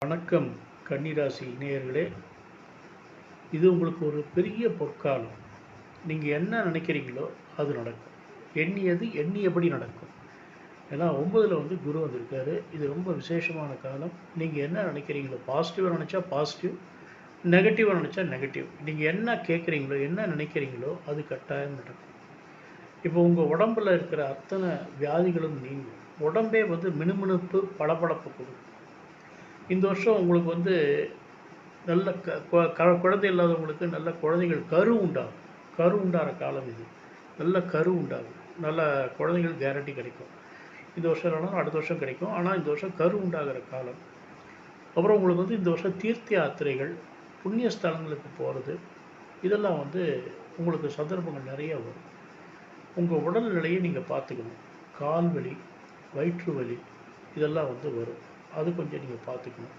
வணக்கம் கன்னிராசி நேயர்களே. இது உங்களுக்கு ஒரு பெரிய பொற்காலம். நீங்கள் என்ன நினைக்கிறீங்களோ அது நடக்கும். எண்ணியது எண்ணியபடி நடக்கும். ஏன்னா 9ல் வந்து குரு வந்திருக்காரு. இது ரொம்ப விசேஷமான காலம். நீங்கள் என்ன நினைக்கிறீங்களோ பாசிட்டிவாக நினச்சா பாசிட்டிவ், நெகட்டிவாக நினச்சா நெகட்டிவ். நீங்கள் என்ன கேட்குறீங்களோ என்ன நினைக்கிறீங்களோ அது கட்டாயம் நடக்கும். இப்போ உங்கள் உடம்பில் இருக்கிற அத்தனை வியாதிகளும் நீங்கும். உடம்பே வந்து மினுமினுப்பு பளபளப்பு கொடுக்கும். இந்த வருஷம் உங்களுக்கு வந்து நல்ல குழந்தை இல்லாதவங்களுக்கு நல்ல குழந்தைகள் கரு உண்டாகும். கரு உண்டாகிற காலம் இது. நல்ல கரு உண்டாகும். நல்ல குழந்தைகள் கேரண்டி கிடைக்கும். இந்த வருஷம் இல்லைனாலும் அடுத்த வருஷம் கிடைக்கும். ஆனால் இந்த வருஷம் கரு உண்டாகிற காலம். அப்புறம் உங்களுக்கு வந்து இந்த வருஷம் தீர்த்த யாத்திரைகள், புண்ணிய ஸ்தலங்களுக்கு போகிறது, இதெல்லாம் வந்து உங்களுக்கு சந்தர்ப்பங்கள் நிறைய வரும். உங்கள் உடல்நிலையை நீங்கள் பார்த்துக்கணும். கால் வலி, வயிற்று வலி இதெல்லாம் வந்து வரும். அது கொஞ்சம் நீங்கள் பார்த்துக்கணும்.